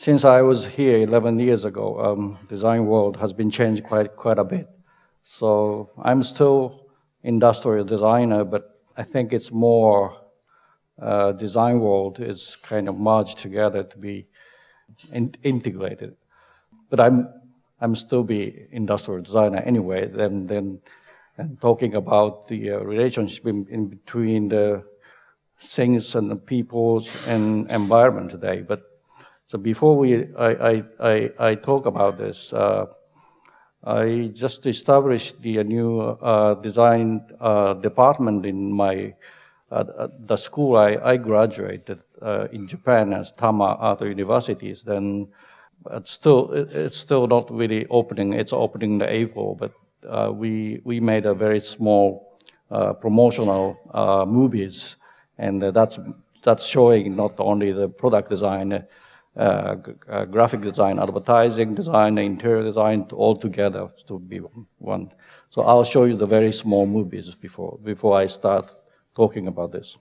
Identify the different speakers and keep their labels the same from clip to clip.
Speaker 1: since I was here 11 years ago, design world has been changed quite a bit. So I'm still industrial designer, but I think it's more design world is kind of merged together to be integrated. But I'm still be industrial designer anyway. Then and talking about the relationship in between the things and the peoples and environment today. But so before I talk about this, I just established the new design department in my the school I graduated in Japan as Tama Art Universities. Then it's still not really opening. It's opening in April, but we made a very small promotional movies, and that's showing not only the product design, graphic design, advertising design, interior design, all together to be one. So I'll show you the very small movies before I start talking about this.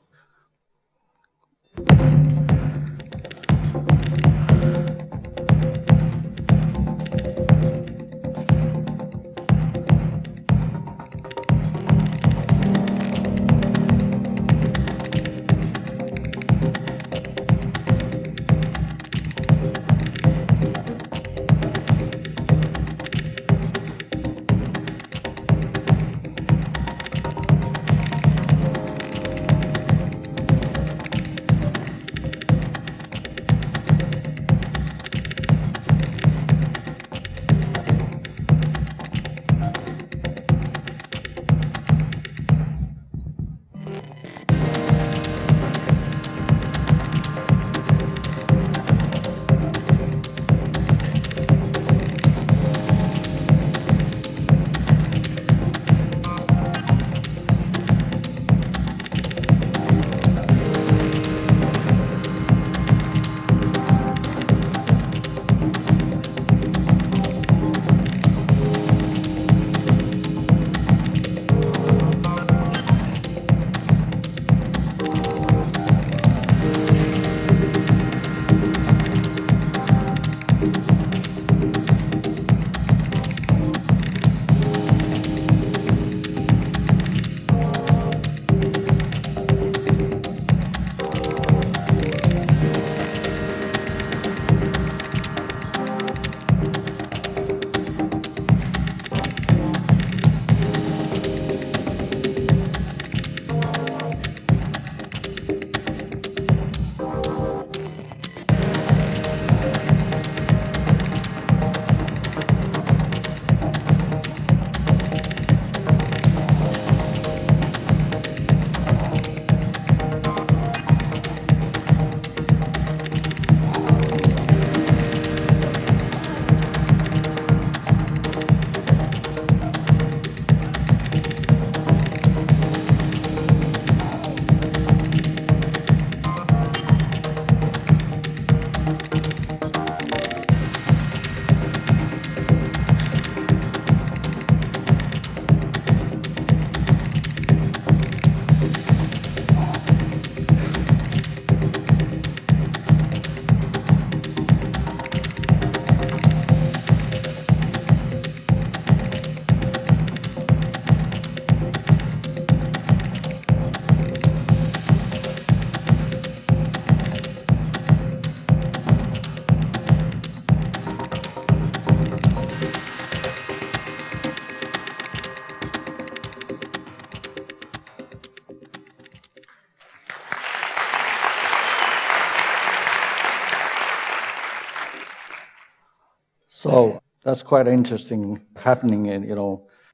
Speaker 1: So that's quite interesting happening, and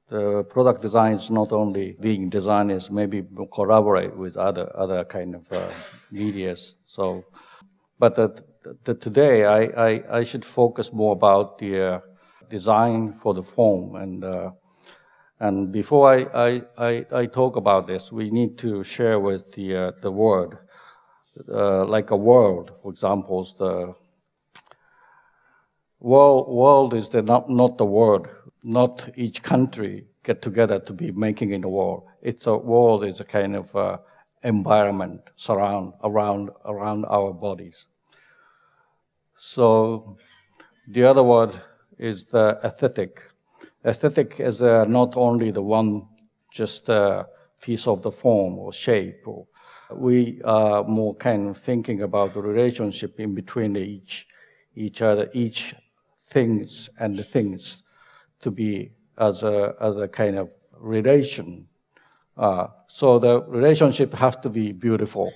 Speaker 1: the product design is not only being designed, is maybe collaborate with other kind of medias. So, but today I should focus more about the design for the foam, and before I talk about this, we need to share with the world, like a world, for example, the world is not the world. Not each country get together to be making in the world. It's a world is a kind of environment around our bodies. So the other word is the aesthetic. Aesthetic is not only the one just piece of the form or shape. We are more kind of thinking about the relationship in between each other, each things and the things to be as a kind of relation. So the relationship has to be beautiful,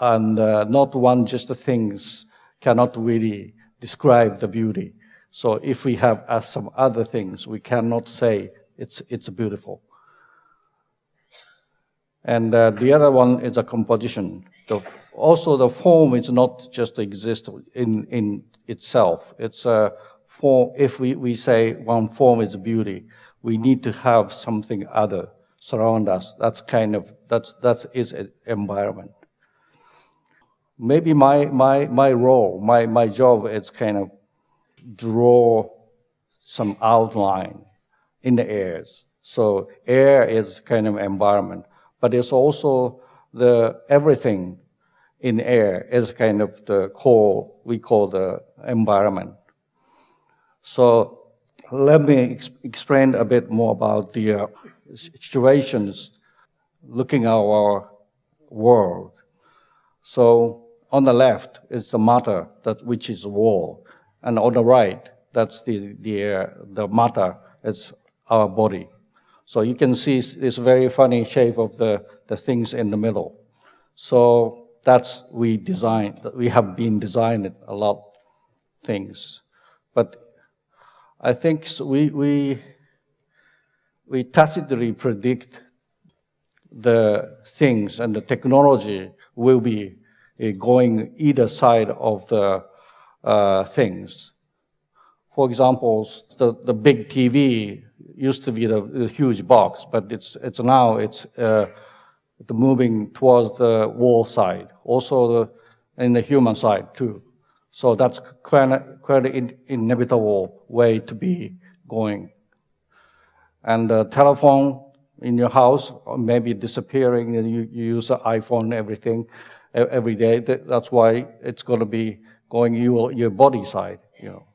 Speaker 1: and not one just the things cannot really describe the beauty. So if we have some other things, we cannot say it's beautiful. And the other one is a composition. Also, the form is not just exist in itself. It's a form. If we say one form is beauty, we need to have something other surround us. That is an environment. Maybe my role, my job is kind of draw some outline in the airs. So air is kind of environment, but it's also the everything in air is kind of the core, we call the environment. So let me explain a bit more about the situations looking at our world. So on the left is the matter, which is wall, and on the right, that's the matter, it's our body. So you can see this very funny shape of the things in the middle. So that's we have been designing a lot of things, but I think we tacitly predict the things and the technology will be going either side of the things. For example, the big TV used to be the huge box, but it's moving towards the wall side, also in the human side too. So that's quite an inevitable way to be going. And the telephone in your house may be disappearing, and you use the iPhone, everything, every day. That's why it's going to be going your body side, you know.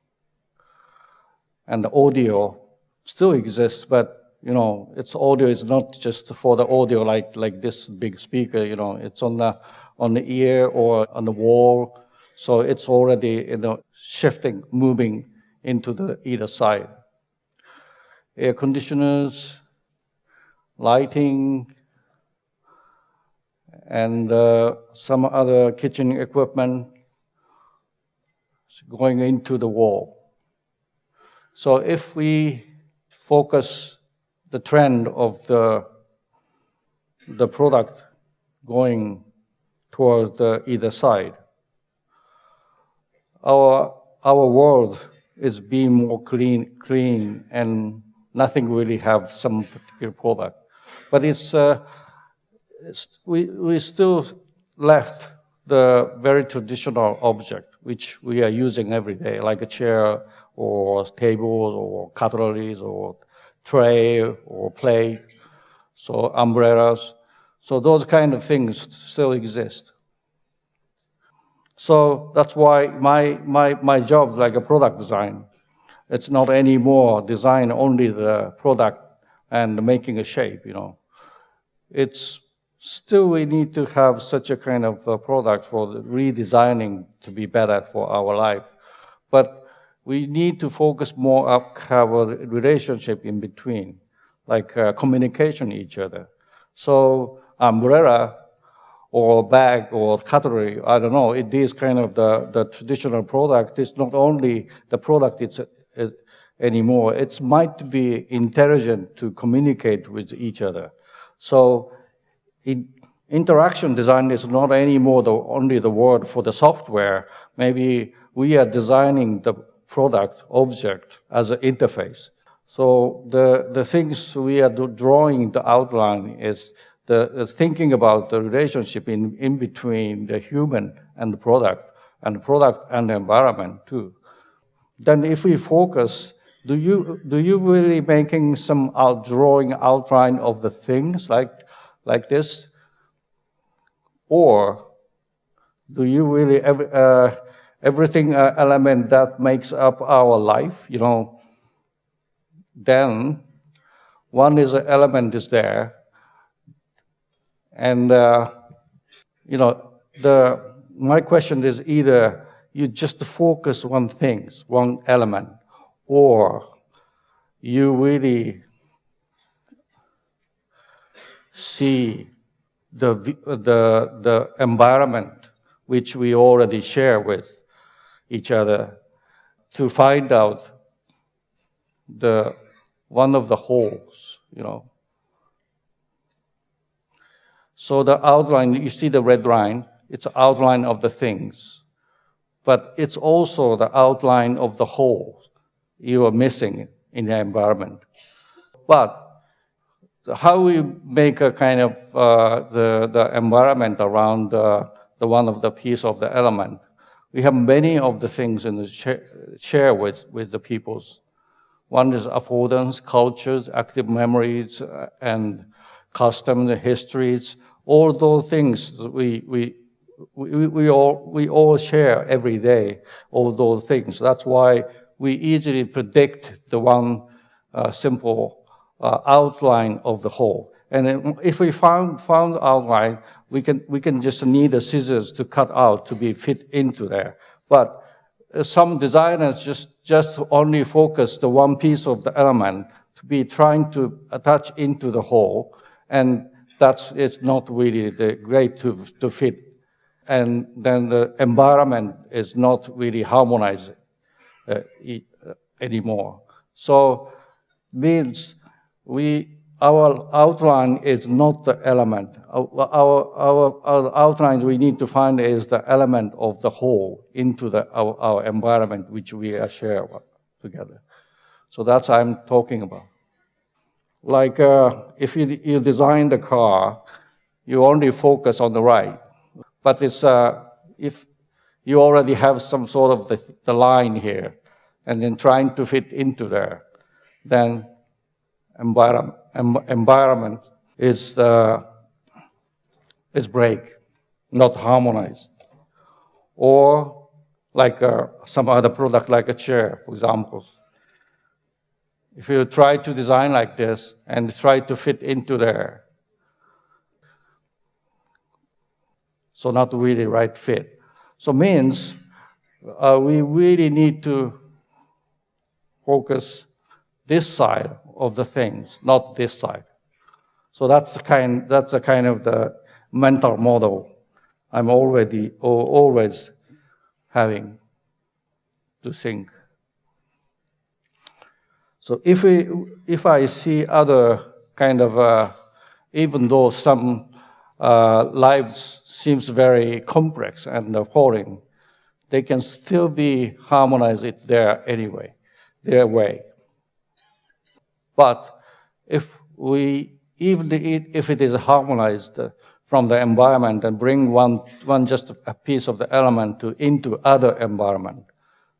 Speaker 1: And the audio still exists, but you know, its audio is not just for the audio like this big speaker. You know, it's on the ear or on the wall, so it's already shifting, moving into the either side. Air conditioners, lighting, and some other kitchen equipment going into the wall. So if we focus the trend of the product going toward either side, our world is being more clean, and nothing really have some particular product. But we still left the very traditional object which we are using every day, like a chair or table or cutleries or tray or plate, so umbrellas. So those kind of things still exist. So that's why my job, like a product design, it's not anymore design only the product and making a shape, you know. It's still we need to have such a kind of product for the redesigning to be better for our life. But we need to focus more up have a relationship in between, like communication each other. So umbrella or bag or cutlery, I don't know, it is kind of the traditional product. It's not only the product anymore. It might be intelligent to communicate with each other. So interaction design is not anymore only the word for the software. Maybe we are designing the product object as an interface. So the things we are drawing the outline is the thinking about the relationship in between the human and the product and the environment too. Then if we focus, do you really making some drawing outline of the things like this? Or do you really everything element that makes up our life, then one is an element is there, and my question is either you just focus on things, one element, or you really see the environment which we already share with each other to find out the one of the wholes, So the outline, you see the red line, it's an outline of the things, but it's also the outline of the whole you are missing in the environment. But how we make a kind of the environment around the one of the piece of the element, we have many of the things in the share with the peoples. One is affordance, cultures, active memories, and customs, histories. All those things we all share every day. All those things. That's why we easily predict the one simple outline of the whole. And then if we found outline, we can just need the scissors to cut out to be fit into there. But some designers just only focus the one piece of the element to be trying to attach into the whole, and it's not really great to fit. And then the environment is not really harmonized anymore. So means our outline is not the element. Our outline we need to find is the element of the whole into our environment, which we share together. So that's what I'm talking about. Like if you design the car, you only focus on the right. But it's if you already have some sort of the line here, and then trying to fit into there, then environment is break, not harmonized. Or like some other product, like a chair, for example. If you try to design like this and try to fit into there, so not really right fit. So means we really need to focus this side of the things, not this side. So that's the kind of the mental model I'm always having to think. So if I see other kind of, even though some lives seems very complex and foreign, they can still be harmonized it there anyway, their way. But even if it is harmonized from the environment and bring one just a piece of the element into other environment,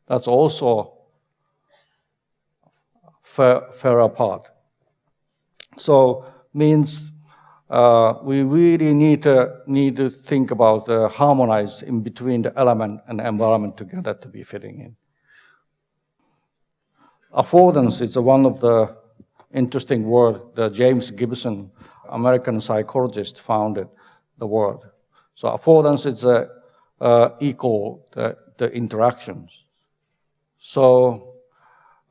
Speaker 1: that's also fair apart. So means we really need to think about harmonize in between the element and the environment together to be fitting in. Affordance is one of the interesting word that James Gibson, American psychologist, founded the word. So affordance is equal the interactions. So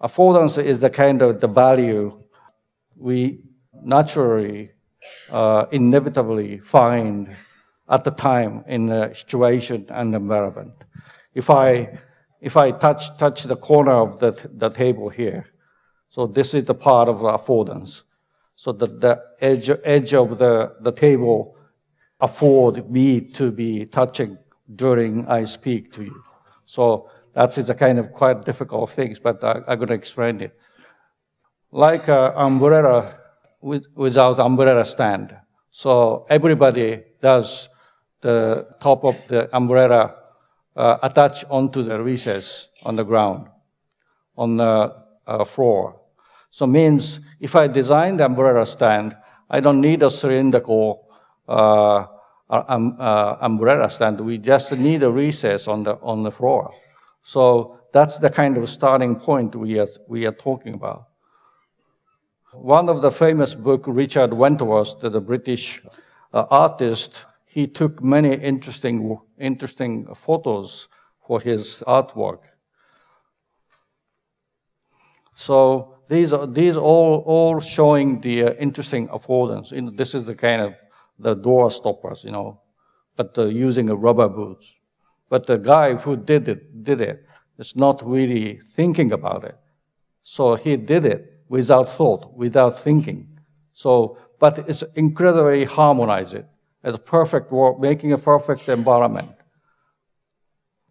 Speaker 1: affordance is the kind of the value we naturally, inevitably find at the time in the situation and environment. If I touch the corner of the table here, so this is the part of affordance. So the edge of the table afford me to be touching during I speak to you. So that's a kind of quite difficult things, but I'm going to explain it. Like an umbrella without umbrella stand. So everybody does the top of the umbrella attach onto the recess on the ground, on the floor. So means if I design the umbrella stand, I don't need a cylindrical umbrella stand. We just need a recess on the floor. So that's the kind of starting point we are talking about. One of the famous book, Richard Wentworth, the British artist, he took many interesting photos for his artwork. So these all showing the interesting affordance. This is the kind of the door stoppers, but using a rubber boots. But the guy who did it is not really thinking about it. So he did it without thought, without thinking. So, but it's incredibly harmonized. It's perfect work, making a perfect environment.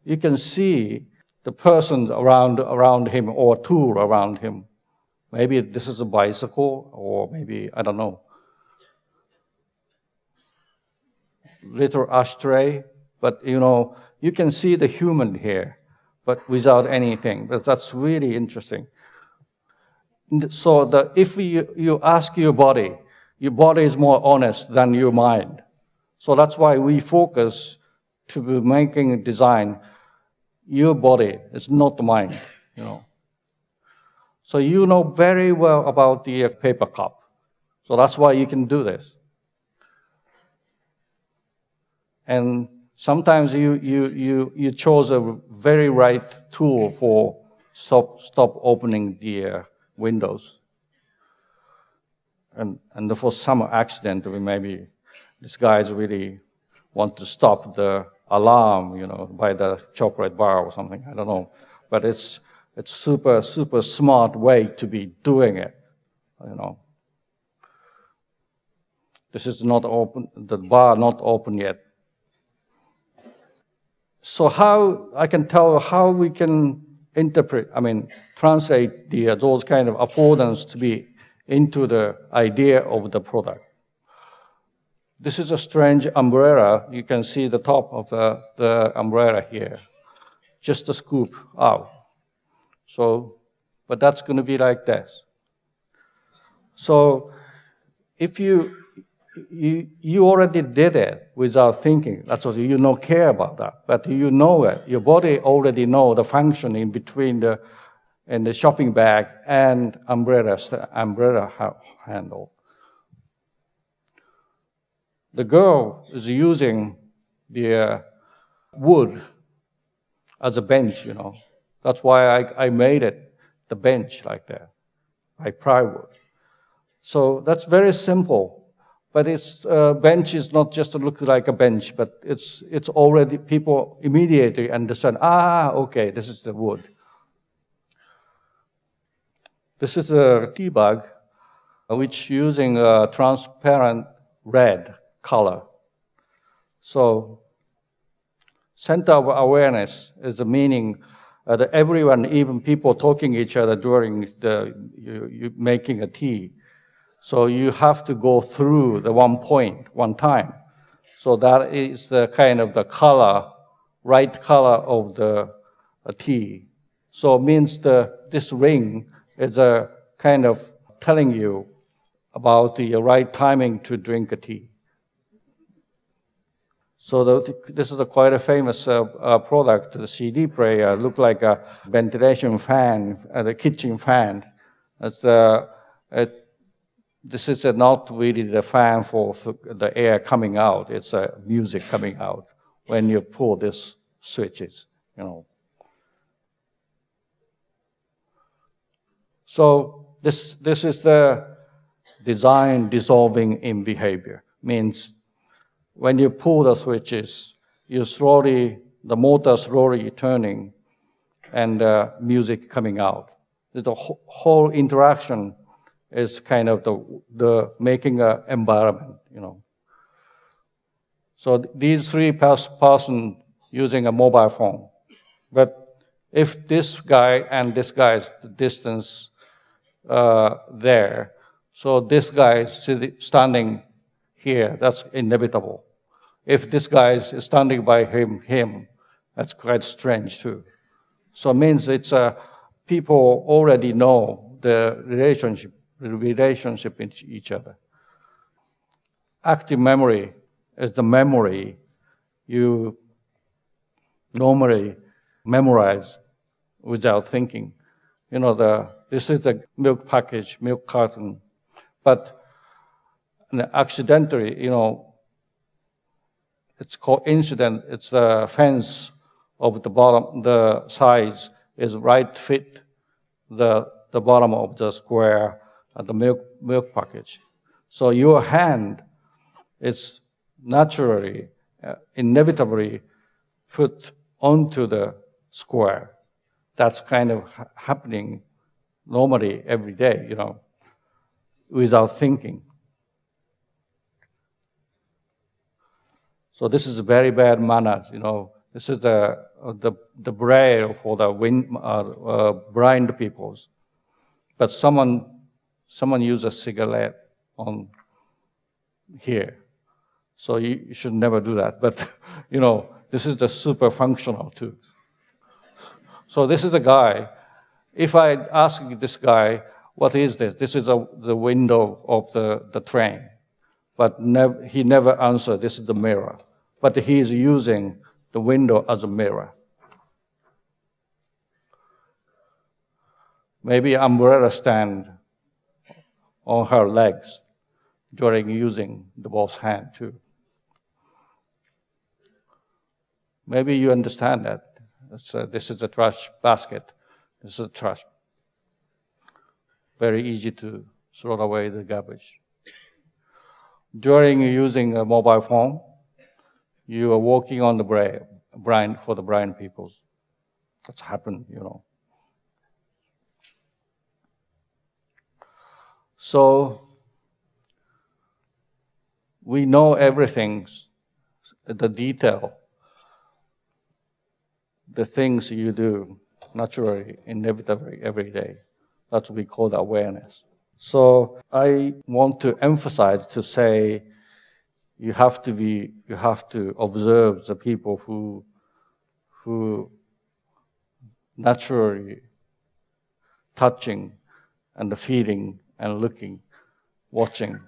Speaker 1: You can see the person around him or tool around him. Maybe this is a bicycle, or maybe, I don't know, little ashtray. But, you can see the human here, but without anything. But that's really interesting. So if you ask your body is more honest than your mind. So that's why we focus to be making a design. Your body is not the mind, So you know very well about the paper cup. So that's why you can do this. And sometimes you chose a very right tool for stop opening the windows. And for some accident, maybe this guy's really want to stop the alarm, by the chocolate bar or something. I don't know, but it's super smart way to be doing it, This is not open, the bar not open yet. So I can tell how we can translate those kind of affordance to be into the idea of the product. This is a strange umbrella. You can see the top of the umbrella here. Just a scoop out. So, but that's going to be like this. So, if you already did it without thinking, that's what you don't care about that. But you know it. Your body already know the function in between the shopping bag and umbrella handle. The girl is using the wood as a bench, That's why I made it the bench like that, like plywood. So that's very simple. But bench is not just to look like a bench, but it's already, people immediately understand, okay, this is the wood. This is a tea bag, which using a transparent red color. So, center of awareness is the meaning that everyone, even people talking to each other during you making a tea. So you have to go through the one point, one time. So that is the kind of the color, right color of the tea. So it means this ring is a kind of telling you about the right timing to drink a tea. So this is quite a famous product, the CD player. Look like a ventilation fan, the kitchen fan. This is not really the fan for the air coming out. It's music coming out when you pull these switches, So this is the design dissolving in behavior. Means when you pull the switches, the motor slowly turning, and music coming out. The whole interaction is kind of the making an environment, So these three person using a mobile phone, but if this guy and this guy's the distance there, so this guy is standing here, that's inevitable. If this guy is standing by him, that's quite strange too. So it means it's people already know the relationship with each other. Active memory is the memory you normally memorize without thinking. This is the milk package, milk carton, but accidentally, it's coincident. It's the fence of the bottom, the size is right fit the bottom of the square of the milk package. So your hand is naturally, inevitably put onto the square. That's kind of happening normally every day, without thinking. So this is very bad manners, This is the braille for the blind peoples. But someone use a cigarette on here. So you should never do that. But, this is the super functional too. So this is a guy. If I ask this guy, what is this? This is the window of the train. But he never answered, this is the mirror. But he is using the window as a mirror. Maybe umbrella stand on her legs during using the both hand too. Maybe you understand that. This is a trash basket. This is a trash. Very easy to throw away the garbage. During using a mobile phone, you are working on the brain for the blind peoples. That's happened, So we know everything, the detail, the things you do naturally, inevitably every day. That's what we call the awareness. So I want to emphasize to say you have to observe the people who naturally touching and feeling and looking, watching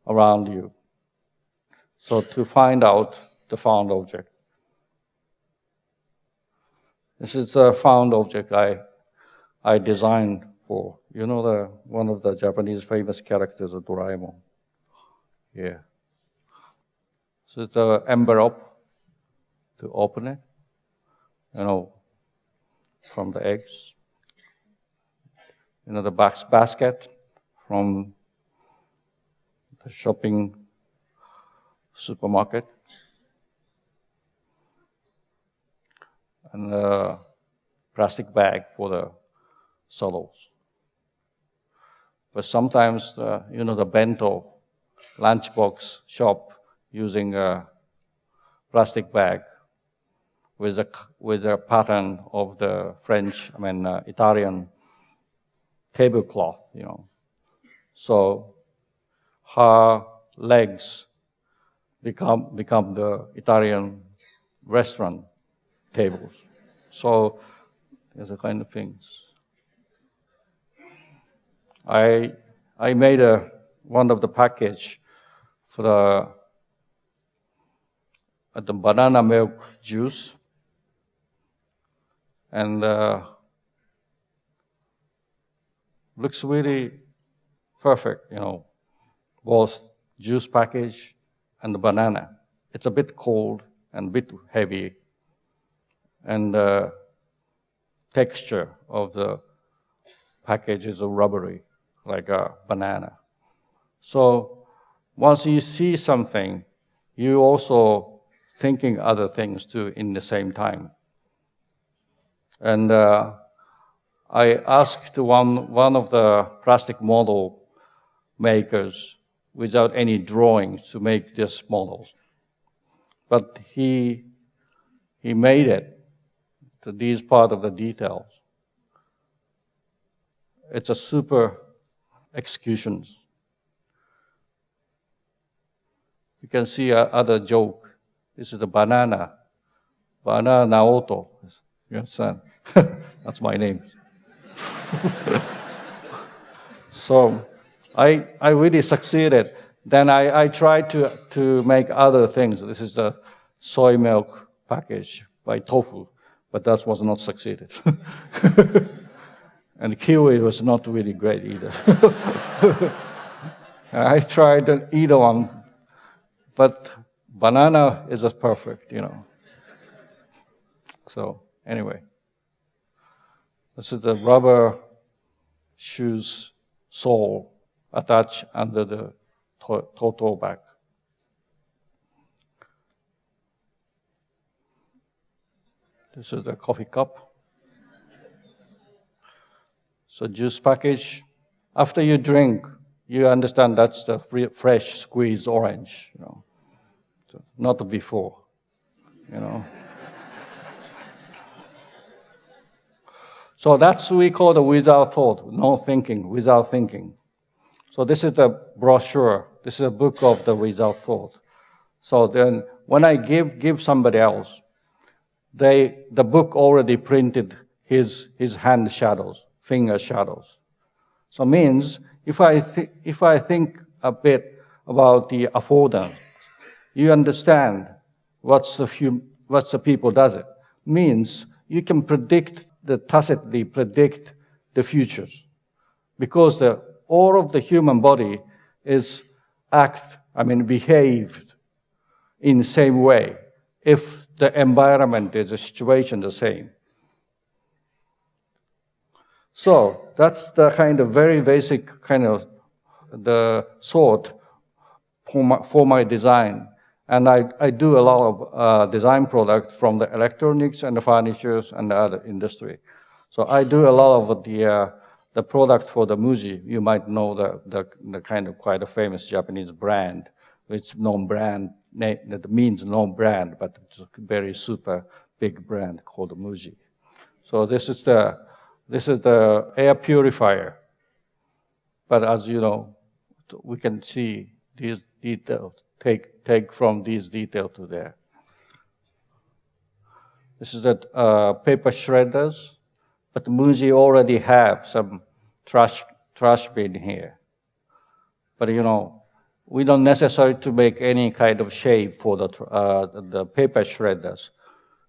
Speaker 1: around you. So to find out the found object. This is a found object I designed for. One of the Japanese famous characters of Doraemon. Yeah. So it's an envelope to open it, from the eggs. The basket from the shopping supermarket. And a plastic bag for the solos. But sometimes, the bento lunchbox shop using a plastic bag with a pattern of the Italian tablecloth, So her legs become the Italian restaurant tables. So there's a kind of things. I made one of the package for the banana milk juice, and looks really perfect, both juice package and the banana. It's a bit cold and a bit heavy, and the texture of the package is rubbery, like a banana. So once you see something, you also thinking other things too in the same time. And I asked one of the plastic model makers without any drawings to make these models. But he made it to these part of the details. It's a super executions. You can see other joke. This is the banana Naoto. You understand? That's my name. So I really succeeded Then I tried to make other things. This is a soy milk package by tofu, but that was not succeeded. And kiwi was not really great either. I tried either one, but banana is just perfect, So anyway, this is the rubber shoes sole attached under the total bag. This is the coffee cup. So juice package. After you drink, you understand that's the fresh squeezed orange, So not before, So that's what we call the without thought, no thinking, without thinking. So this is the brochure. This is a book of the without thought. So then when I give somebody else, the book already printed his hand shadows, finger shadows. So means if I think a bit about the affordance, you understand what's the people does it. Means you can tacitly predict the futures, because all of the human body is behaved in the same way if the environment is the situation the same. So that's the kind of very basic kind of the thought for my design. And I do a lot of design products from the electronics and the furnitures and the other industry. So I do a lot of the product for the Muji. You might know the kind of quite a famous Japanese brand, which known brand, that means no brand, but it's a very super big brand called Muji. So this is the air purifier. But as you know, we can see these details, take from these details to there. This is the paper shredders, but Muji already have some trash bin here. But we don't necessarily to make any kind of shape for the paper shredders.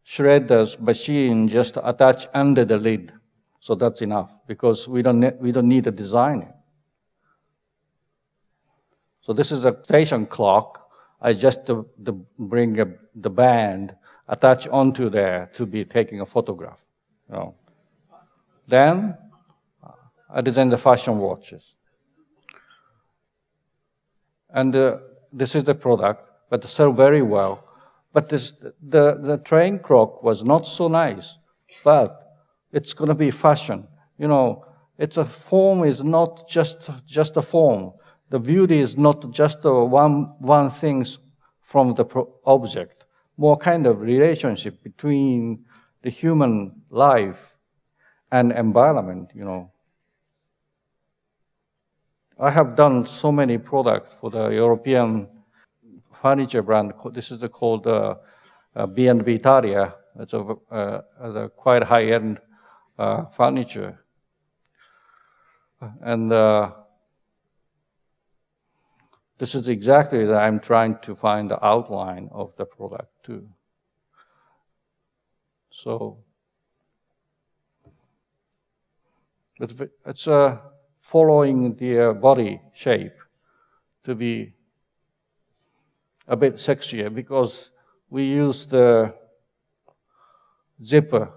Speaker 1: Shredders machine just attach under the lid, so that's enough because we don't need to design it. So this is a station clock. I just bring the band attach onto there to be taking a photograph. Then I design the fashion watches. And this is the product, but they sell very well. But the train clock was not so nice, but it's going to be fashion. It's a form is not just a form. The beauty is not just one thing from the object, more kind of relationship between the human life and environment, I have done so many products for the European furniture brand. This is called B&B Italia. It's a quite high-end furniture. And this is exactly that I'm trying to find the outline of the product too. So it's following the body shape to be a bit sexier because we use the zipper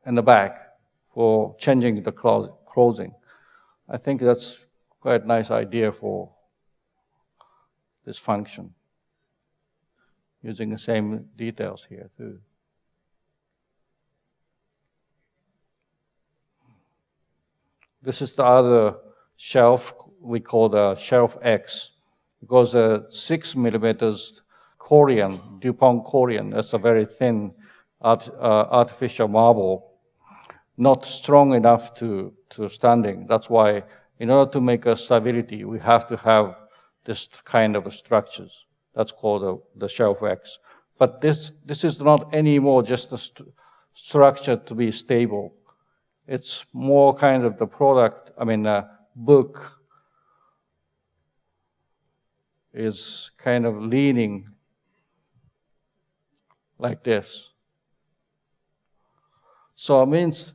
Speaker 1: in the back for changing the clothing. I think that's quite a nice idea for this function, using the same details here too. This is the other shelf we call the shelf X, because 6 millimeters Korean, DuPont Korean, that's a very thin artificial marble, not strong enough to standing. That's why in order to make a stability, we have to have this kind of structures. That's called the shelf X. But this is not anymore just a structure to be stable. It's more kind of the product, book is kind of leaning like this. So it means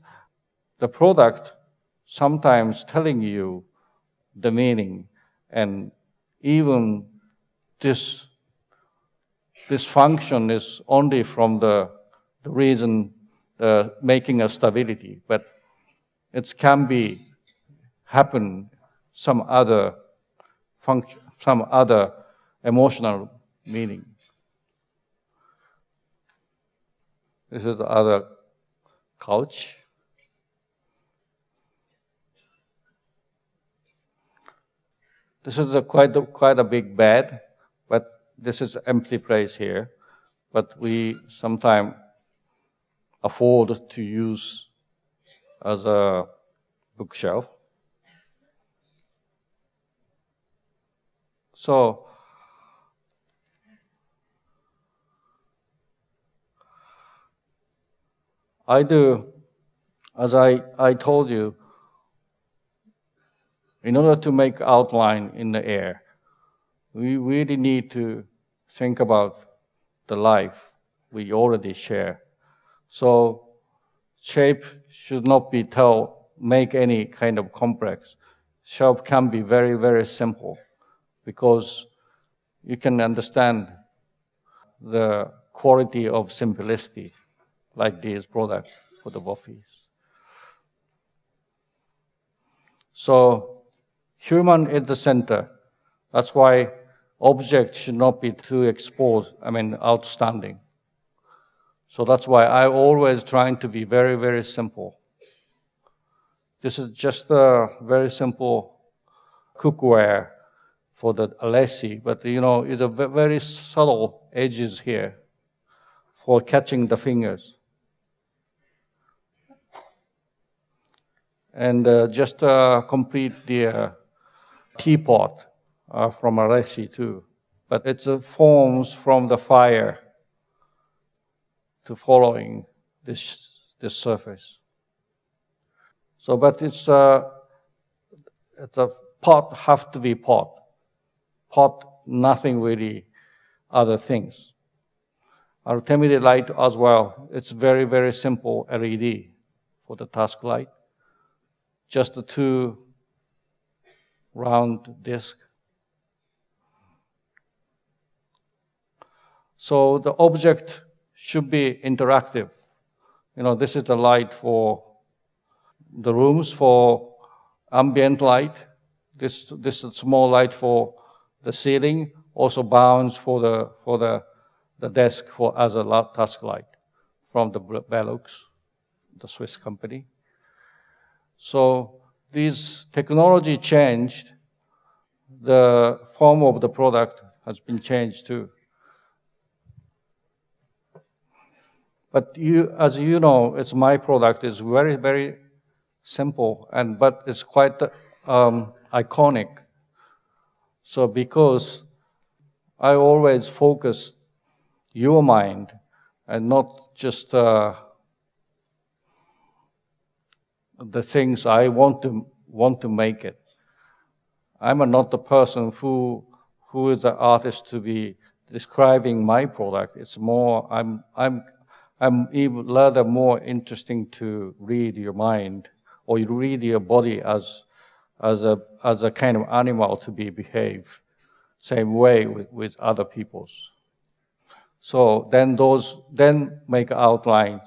Speaker 1: the product sometimes telling you the meaning, and even this function is only from the reason making a stability, but it can be happen some other function, some other emotional meaning. This is the other couch. This is quite a big bed, but this is an empty place here. But we sometimes afford to use as a bookshelf. So I do, as I told you, in order to make outline in the air, we really need to think about the life we already share. So shape should not be make any kind of complex. Shape can be very, very simple, because you can understand the quality of simplicity like this product for the office. So human at the center. That's why objects should not be too exposed, outstanding. So that's why I always trying to be very, very simple. This is just a very simple cookware for the alessi, but it's a very subtle edges here for catching the fingers. And just complete the teapot from alessi too. But it's forms from the fire to following this surface. So, but it's a pot have to be pot. Pot, nothing really other things. Ultimately light as well. It's very, very simple LED for the task light. Just the two round disc. So the object should be interactive. This is the light for the rooms for ambient light. This is a small light for the ceiling, also bounds for the desk as a task light from the Velux, the Swiss company. So this technology changed. The form of the product has been changed too. But as you know, it's my product. It's very, very simple, but it's quite iconic. So because I always focus your mind and not just the things I want to make it. I'm not the person who is the artist to be describing my product. It's more I'm even rather more interesting to read your mind, or you read your body as a kind of animal to behave same way with other people's. So then make outlines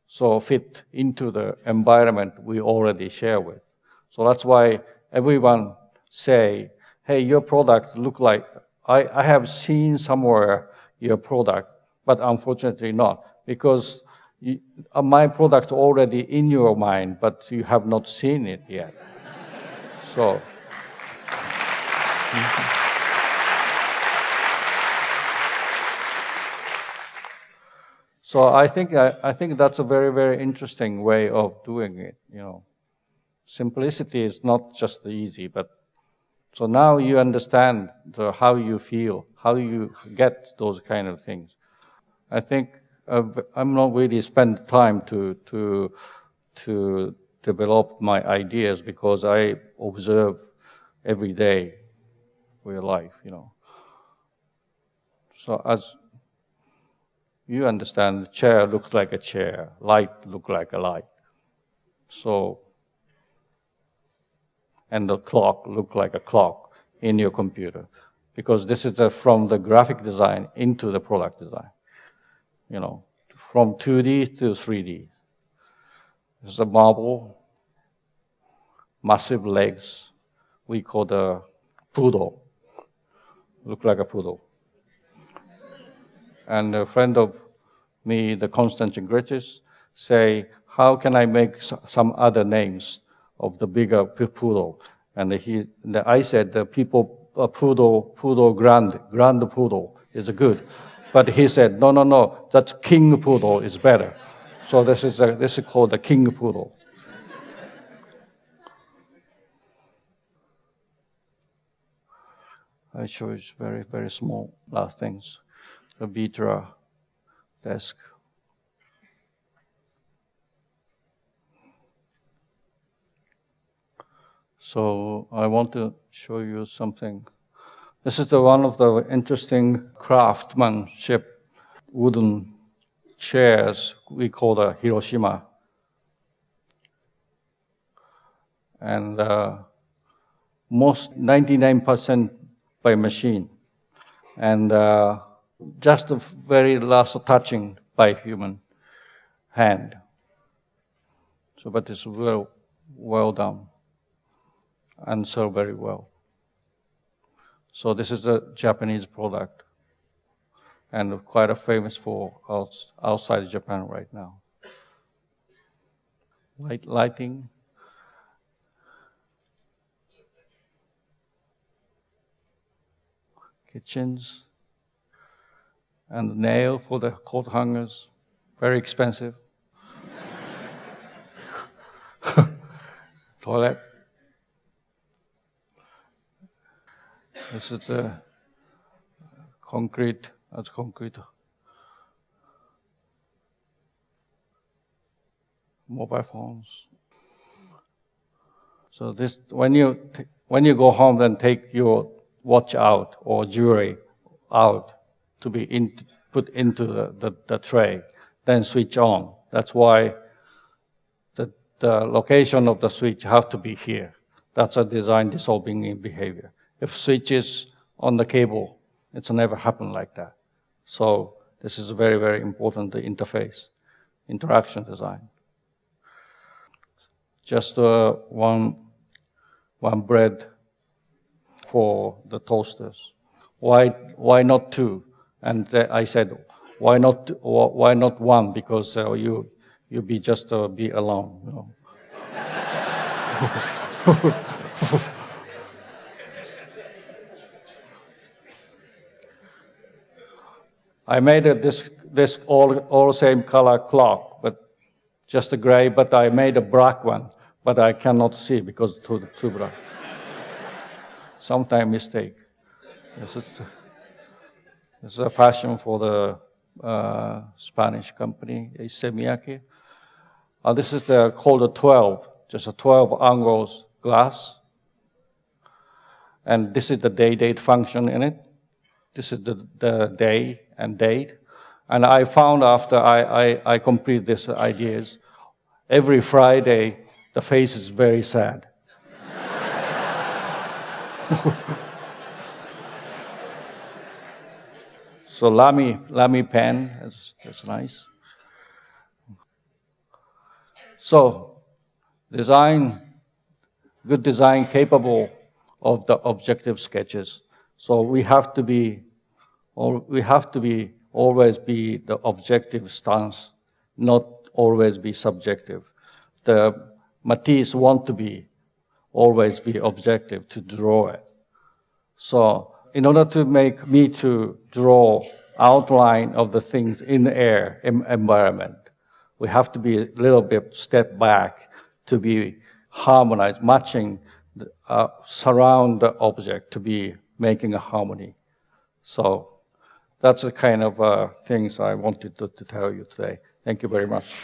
Speaker 1: so fit into the environment we already share with. So that's why everyone say, hey, your product look like I have seen somewhere your product, but unfortunately not, because my product already in your mind, but you have not seen it yet. So. So I think that's a very, very interesting way of doing it. Simplicity is not just easy, but so now you understand how you feel, how you get those kind of things. I think I'm not really spend time to develop my ideas, because I observe every day for your life. So as you understand, the chair looks like a chair, light looks like a light. So, and the clock looks like a clock in your computer, because this is from the graphic design into the product design. You know, from 2D to 3D. This is a marble, massive legs. We call the poodle. Look like a poodle. And a friend of me, the Constantine Gritis, say, how can I make some other names of the bigger poodle? And I said, the poodle grand poodle is good. But he said, no, that's king poodle is better. So this is called the king poodle. I show you very, very small things. The Vitra desk. So I want to show you something. This is one of the interesting craftsmanship wooden chairs we call the Hiroshima. And most 99% by machine. And just the very last touching by human hand. So, but it's well done and so very well. So this is the Japanese product and quite famous for outside Japan right now. Lighting. Kitchens. And the nail for the coat hangers, very expensive. Toilet. This is the concrete, that's concrete. Mobile phones. So this, when you go home, then take your watch out or jewelry out to be put into the tray, then switch on. That's why the location of the switch have to be here. That's a design dissolving in behavior. If switch is on the cable, it's never happened like that. So this is very, very important, the interface, interaction design. Just one bread for the toasters. Why not two? And I said, why not one? Because you be just be alone. You know? I made this all same color clock, but just a gray. But I made a black one, but I cannot see because it's too black. Sometimes mistake. This is a fashion for the Spanish company, Miyake. This is called a 12, just a 12 angles glass. And this is the day-date function in it. This is the day and date. And I found after I complete these ideas, every Friday, the face is very sad. So Lamy pen, that's nice. So good design capable of the objective sketches. So we have to always be the objective stance, not always be subjective. The Matisse want to always be objective to draw it. So in order to make me to draw outline of the things in the air environment, we have to be a little bit step back to be harmonized, matching, surround the object to be making a harmony. So that's the kind of things I wanted to tell you today. Thank you very much.